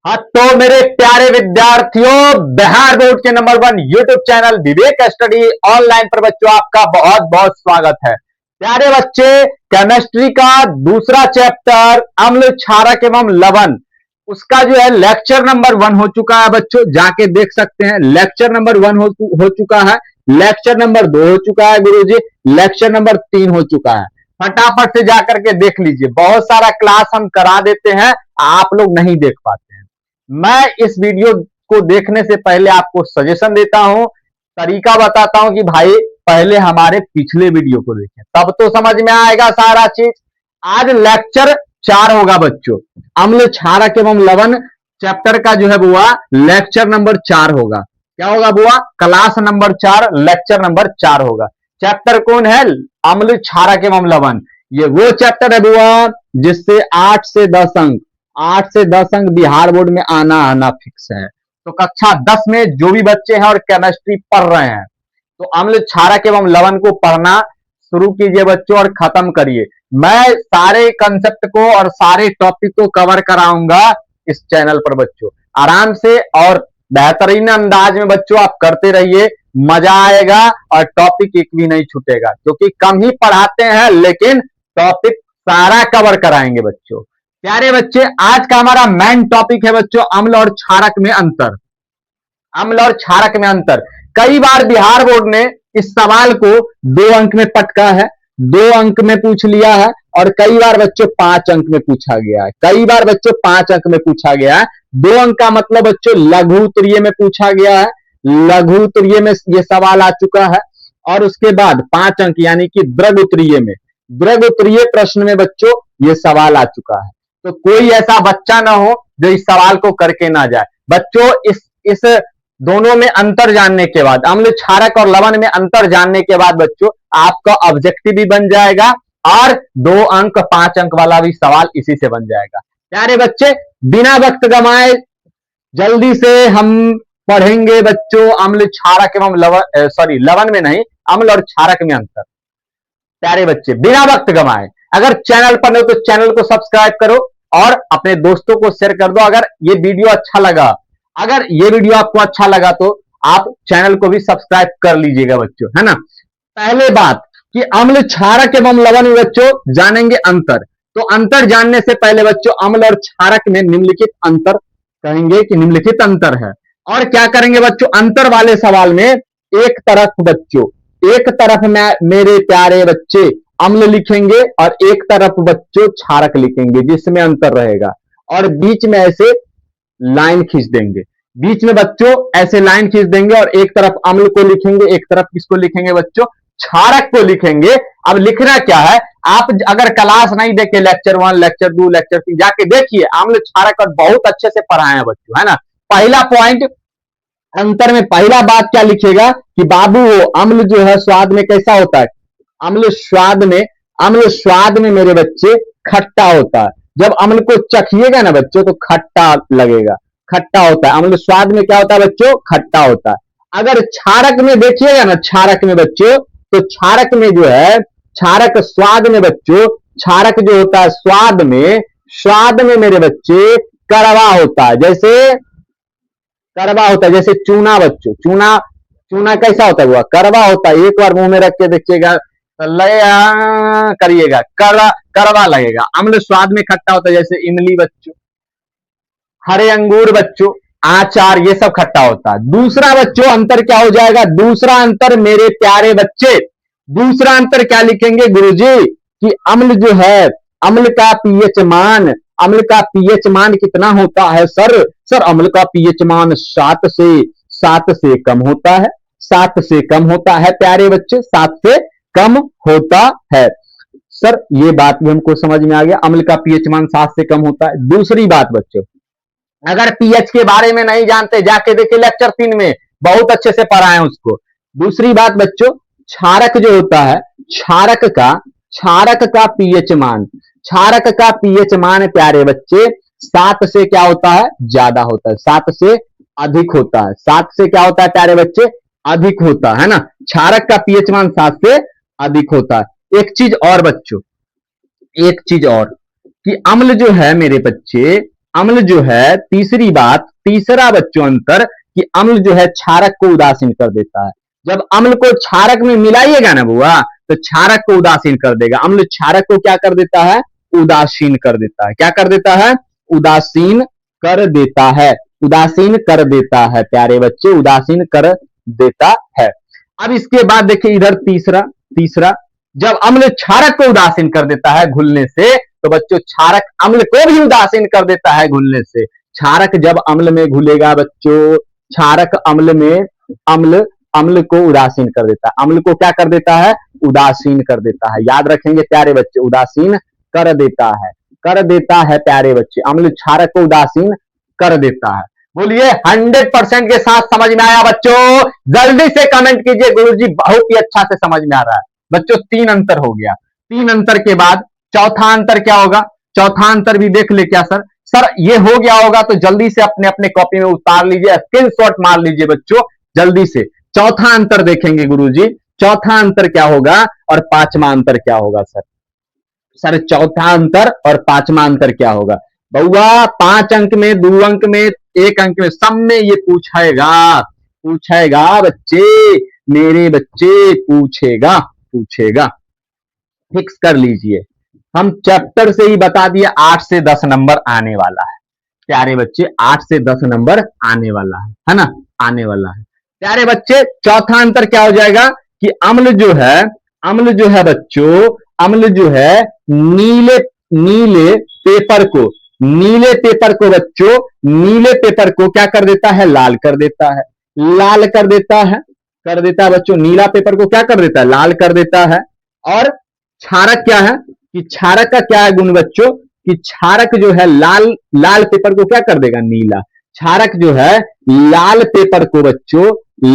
हाँ तो मेरे प्यारे विद्यार्थियों, बिहार बोर्ड के नंबर 1 यूट्यूब चैनल विवेक स्टडी ऑनलाइन पर बच्चों आपका बहुत बहुत स्वागत है। प्यारे बच्चे, केमिस्ट्री का दूसरा चैप्टर अम्ल क्षारक एवं लवण, उसका जो है लेक्चर नंबर 1 हो चुका है बच्चों, जाके देख सकते हैं। लेक्चर नंबर 1 हो चुका है, लेक्चर नंबर 2 हो चुका है गुरुजी, लेक्चर नंबर 3 हो चुका है। फटाफट से जाकर के देख लीजिए, बहुत सारा क्लास हम करा देते हैं, आप लोग नहीं देख पाते। मैं इस वीडियो को देखने से पहले आपको सजेशन देता हूं, तरीका बताता हूं कि भाई पहले हमारे पिछले वीडियो को देखें, तब तो समझ में आएगा सारा चीज। आज लेक्चर 4 होगा बच्चों, अम्ल क्षारक एवं लवण चैप्टर का जो है बुआ लेक्चर नंबर 4 होगा। क्या होगा बुआ? क्लास नंबर 4, लेक्चर नंबर 4 होगा। चैप्टर कौन है? अम्ल क्षारक एवं लवण। ये वो चैप्टर है बुआ जिससे 8 से 10 अंक बिहार बोर्ड में आना आना फिक्स है। तो कक्षा 10 में जो भी बच्चे हैं और केमिस्ट्री पढ़ रहे हैं, तो अम्ल क्षारक एवं लवण को पढ़ना शुरू कीजिए बच्चों और खत्म करिए। मैं सारे कंसेप्ट को और सारे टॉपिक को कवर कराऊंगा इस चैनल पर बच्चों, आराम से और बेहतरीन अंदाज में बच्चों आप करते रहिए, मजा आएगा और टॉपिक एक भी नहीं छूटेगा, क्योंकि कम ही पढ़ाते हैं लेकिन टॉपिक सारा कवर कराएंगे बच्चों। प्यारे बच्चे, आज का हमारा मेन टॉपिक है बच्चों अम्ल और क्षारक में अंतर। अम्ल और क्षारक में अंतर, कई बार बिहार बोर्ड ने इस सवाल को 2 अंक में पटका है, 2 अंक में पूछ लिया है, और कई बार बच्चों 5 अंक में पूछा गया है। कई बार बच्चों 5 अंक में पूछा गया है। 2 अंक का मतलब बच्चों लघु उत्तरीय में पूछा गया है, लघु उत्तरीय में ये सवाल आ चुका है। और उसके बाद 5 अंक यानी कि दृढ़ उत्तरीय में, दृढ़ उत्तरीय प्रश्न में बच्चों ये सवाल आ चुका है। तो कोई ऐसा बच्चा ना हो जो इस सवाल को करके ना जाए बच्चों। इस दोनों में अंतर जानने के बाद, अम्ल क्षारक और लवण में अंतर जानने के बाद बच्चों आपका ऑब्जेक्टिव भी बन जाएगा और 2 अंक 5 अंक वाला भी सवाल इसी से बन जाएगा। प्यारे बच्चे, बिना वक्त गंवाए जल्दी से हम पढ़ेंगे बच्चों अम्ल क्षारक एवं लवण, सॉरी लवण में नहीं, अम्ल और क्षारक में अंतर। प्यारे बच्चे, बिना वक्त गंवाए अगर चैनल पर नहीं तो चैनल को सब्सक्राइब करो और अपने दोस्तों को शेयर कर दो। अगर ये वीडियो अच्छा लगा, अगर ये वीडियो आपको अच्छा लगा तो आप चैनल को भी सब्सक्राइब कर लीजिएगा बच्चों, है ना। पहले बात कि अम्ल क्षारक एवं लवण में बच्चों जानेंगे अंतर। तो अंतर जानने से पहले बच्चों अम्ल और क्षारक में निम्नलिखित अंतर कहेंगे कि निम्नलिखित अंतर है। और क्या करेंगे बच्चों, अंतर वाले सवाल में एक तरफ बच्चों, एक तरफ में मेरे प्यारे बच्चे अम्ल लिखेंगे और एक तरफ बच्चों क्षारक लिखेंगे जिसमें अंतर रहेगा, और बीच में ऐसे लाइन खींच देंगे। बीच में बच्चों ऐसे लाइन खींच देंगे और एक तरफ अम्ल को लिखेंगे, एक तरफ किसको लिखेंगे बच्चों? क्षारक को लिखेंगे। अब लिखना क्या है, आप अगर क्लास नहीं देखे लेक्चर 1, लेक्चर 2, लेक्चर 3 जाके देखिए, अम्ल क्षारक और बहुत अच्छे से पढ़ाए हैं बच्चों, है ना। पहला पॉइंट अंतर में पहला बात क्या लिखेगा कि बाबू वो अम्ल जो है स्वाद में कैसा होता है? अम्ल स्वाद में मेरे बच्चे खट्टा होता है। जब अम्ल को चखिएगा ना बच्चों तो खट्टा लगेगा, खट्टा होता है। अम्ल स्वाद में क्या होता है बच्चों? खट्टा होता है। अगर क्षारक में देखिएगा ना, क्षारक में बच्चों, तो क्षारक में जो है, क्षारक स्वाद में बच्चों, क्षारक जो होता है स्वाद में मेरे बच्चे कड़वा होता है। जैसे कड़वा होता है, जैसे चूना बच्चों, चूना चूना कैसा होता है? वो कड़वा होता है। एक बार मुंह में रख के देखिएगा, करिएगा, कड़वा लगेगा। अम्ल स्वाद में खट्टा होता है, जैसे इमली बच्चों, हरे अंगूर बच्चों, आचार, ये सब खट्टा होता है। दूसरा बच्चों अंतर क्या हो जाएगा? दूसरा अंतर मेरे प्यारे बच्चे, दूसरा अंतर क्या लिखेंगे गुरुजी कि अम्ल जो है, अम्ल का पीएच मान, अम्ल का पीएच मान कितना होता है सर अम्ल का पीएच मान 7 से कम होता है, 7 से कम होता है प्यारे बच्चे, 7 से कम होता है। सर ये बात भी हमको समझ में आ गया, अम्ल का पीएच मान 7 से कम होता है। दूसरी बात बच्चों, अगर पीएच के बारे में नहीं जानते जाके देखिए लेक्चर 3 में, बहुत अच्छे से पढ़ाए उसको। दूसरी बात बच्चों, क्षारक जो होता है, क्षारक का पीएच मान, क्षारक का पीएच मान प्यारे बच्चे 7 से क्या होता है? ज्यादा होता है, 7 से अधिक होता है। 7 से क्या होता है प्यारे बच्चे? अधिक होता है ना। क्षारक का पीएच मान 7 से अधिक होता है। एक चीज और बच्चों, एक चीज और कि अम्ल जो है मेरे बच्चे, अम्ल जो है, तीसरी बात, तीसरा बच्चों अंतर कि अम्ल जो है क्षारक को उदासीन कर देता है। जब अम्ल को क्षारक में मिलाइएगा ना बुआ, तो क्षारक को उदासीन कर देगा। अम्ल क्षारक को क्या कर देता है? उदासीन कर देता है। क्या कर देता है? उदासीन कर देता है। उदासीन कर देता है प्यारे बच्चे, उदासीन कर देता है। अब इसके बाद देखिए इधर तीसरा, तीसरा जब अम्ल क्षारक को उदासीन कर देता है घुलने से, तो बच्चों क्षारक अम्ल को भी उदासीन कर देता है घुलने से। क्षारक जब अम्ल में घुलेगा बच्चों, क्षारक अम्ल में, अम्ल अम्ल को उदासीन कर देता है। अम्ल को क्या कर देता है? उदासीन कर देता है। याद रखेंगे प्यारे बच्चे, उदासीन कर देता है, कर देता है प्यारे बच्चे। अम्ल क्षारक को उदासीन कर देता है। बोलिए 100% के साथ समझ में आया बच्चों? जल्दी से कमेंट कीजिए गुरुजी, बहुत ही अच्छा से समझ में आ रहा है। बच्चों तीन अंतर हो गया। तीन अंतर के बाद चौथा अंतर क्या होगा? चौथा अंतर भी देख ले क्या सर? सर ये हो गया होगा तो जल्दी से अपने अपने कॉपी में उतार लीजिए, स्क्रीनशॉट मार लीजिए बच्चों जल्दी से। चौथा अंतर देखेंगे गुरुजी, चौथा अंतर क्या होगा और पांचवा अंतर क्या होगा सर? सर चौथा अंतर और पांचवा अंतर क्या होगा? बउआ 5 अंक में, 2 अंक में, 1 अंक में, सब में ये पूछेगा, पूछेगा बच्चे, मेरे बच्चे पूछेगा, पूछेगा। फिक्स कर लीजिए। हम चैप्टर से ही बता दिए 8 से 10 नंबर आने वाला है प्यारे बच्चे, 8 से 10 नंबर आने वाला है ना? आने वाला है प्यारे बच्चे। चौथा अंतर क्या हो जाएगा कि अम्ल जो है, अम्ल जो है बच्चों, अम्ल जो है नीले, नीले पेपर को, नीले पेपर को बच्चों, नीले पेपर को क्या कर देता है? लाल कर देता है, लाल कर देता है, कर देता है बच्चों। नीला पेपर को क्या कर देता है? लाल कर देता है। और क्षारक क्या है कि क्षारक का क्या है गुण बच्चों कि क्षारक जो है लाल, लाल पेपर को क्या कर देगा? नीला। क्षारक जो है लाल पेपर को बच्चों,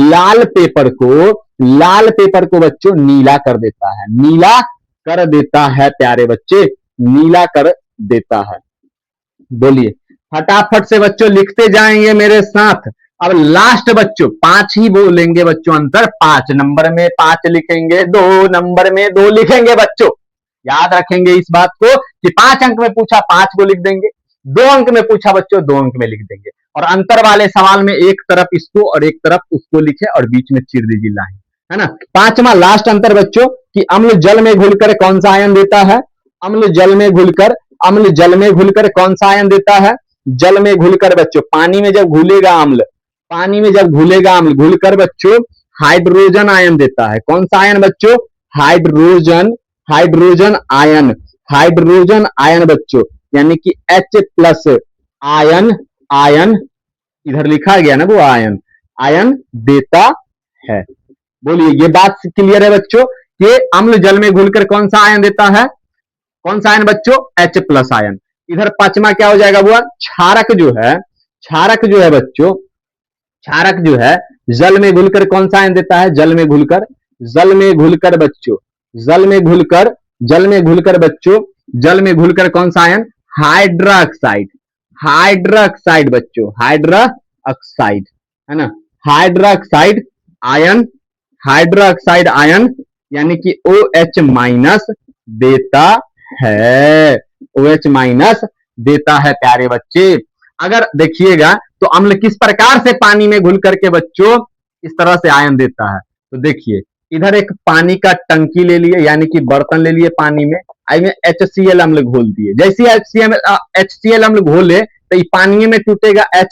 लाल पेपर को, लाल पेपर को बच्चों नीला कर देता है, नीला कर देता है प्यारे बच्चे, नीला कर देता है। बोलिए फटाफट से बच्चों लिखते जाएंगे मेरे साथ। अब लास्ट बच्चों 5 ही बोलेंगे बच्चों अंतर, 5 नंबर में 5 लिखेंगे, 2 नंबर में 2 लिखेंगे बच्चों। याद रखेंगे इस बात को कि 5 अंक में पूछा 5 को लिख देंगे, 2 अंक में पूछा बच्चों 2 अंक में लिख देंगे। और अंतर वाले सवाल में एक तरफ इसको और एक तरफ उसको लिखे और बीच में चीर दीजिए लाइन, है ना? पांचवा लास्ट अंतर बच्चों कि अम्ल जल में घुलकर कौन सा आयन देता है? अम्ल जल में घुलकर, अम्ल जल में घुलकर कौन सा आयन देता है? जल में घुलकर बच्चों, पानी में जब घुलेगा अम्ल, पानी में जब घुलेगा अम्ल, घुलकर बच्चों हाइड्रोजन आयन देता है। कौन सा आयन बच्चों? Hydrogen, hydrogen ion, hydrogen ion बच्चों, यानी कि H+ आयन, आयन इधर लिखा गया ना वो आयन, आयन देता है। बोलिए ये बात क्लियर है बच्चों? ये अम्ल जल में घुलकर कौन सा आयन देता है? कौन सा आयन बच्चों? H+ ion. इधर पांचवा क्या हो जाएगा बुआ? क्षारक जो है, क्षारक जो है बच्चों, क्षारक जो है जल में घुलकर कौन सा आयन देता है? जल में घुलकर, जल में घुलकर बच्चों, जल में घुलकर, जल में घुलकर बच्चों, जल में घुलकर कौन सा आयन? हाइड्रोक्साइड, हाइड्रोक्साइड बच्चों, हाइड्रोक्साइड, है ना? हाइड्रोक्साइड आयन, हाइड्रोक्साइड आयन यानी कि OH- देता है, OH- देता है प्यारे बच्चे। अगर देखिएगा तो अम्ल किस प्रकार से पानी में घुल करके बच्चों इस तरह से आयन देता है, तो देखिए इधर एक पानी का टंकी ले लिए, यानी कि बर्तन ले लिए पानी में, आई में HCl अम्ल घोल दिए। जैसे HCl अम्ल घोले तो ये पानी में टूटेगा H+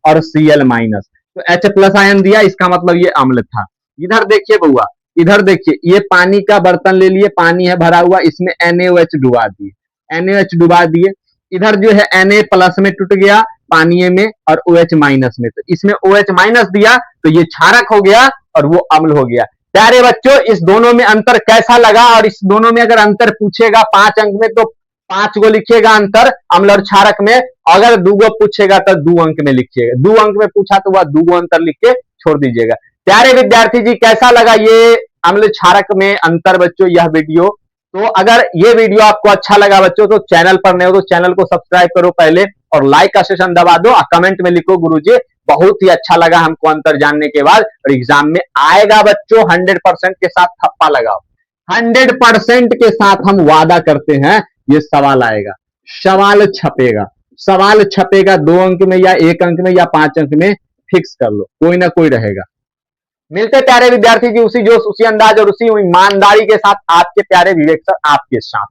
और Cl-, तो H+ आयन दिया, इसका मतलब ये अम्ल था। इधर देखिए बउआ, इधर देखिए ये पानी का बर्तन ले लिए, पानी है भरा हुआ, इसमें NaOH डुबा दिए, NaOH डुबा दिए। इधर जो है Na+ में टूट गया पानी में और OH- में, तो इसमें OH- दिया तो ये क्षारक हो गया और वो अम्ल हो गया। प्यारे बच्चों इस दोनों में अंतर कैसा लगा? और इस दोनों में अगर अंतर पूछेगा 5 अंक में तो 5 गो लिखिएगा अंतर अम्ल और क्षारक में, अगर 2 गो पूछेगा तो 2 अंक में लिखिएगा, 2 अंक में पूछा तो वह 2 गो अंतर लिख के छोड़ दीजिएगा। प्यारे विद्यार्थी जी कैसा लगा ये अम्ल क्षारक में अंतर बच्चों यह वीडियो? तो अगर ये वीडियो आपको अच्छा लगा बच्चों तो चैनल पर नए हो तो चैनल को सब्सक्राइब करो पहले और लाइक का सेशन दबा दो और कमेंट में लिखो गुरुजी बहुत ही अच्छा लगा हमको अंतर जानने के बाद, और एग्जाम में आएगा बच्चों 100% के साथ थप्पा लगाओ, 100% के साथ हम वादा करते हैं ये सवाल आएगा, सवाल छपेगा। सवाल छपेगा 2 अंक में या 1 अंक में या 5 अंक में, फिक्स कर लो, कोई ना कोई रहेगा। मिलते प्यारे विद्यार्थी जी उसी जोश, उसी अंदाज और उसी ईमानदारी के साथ आपके प्यारे विवेक सर आपके साथ।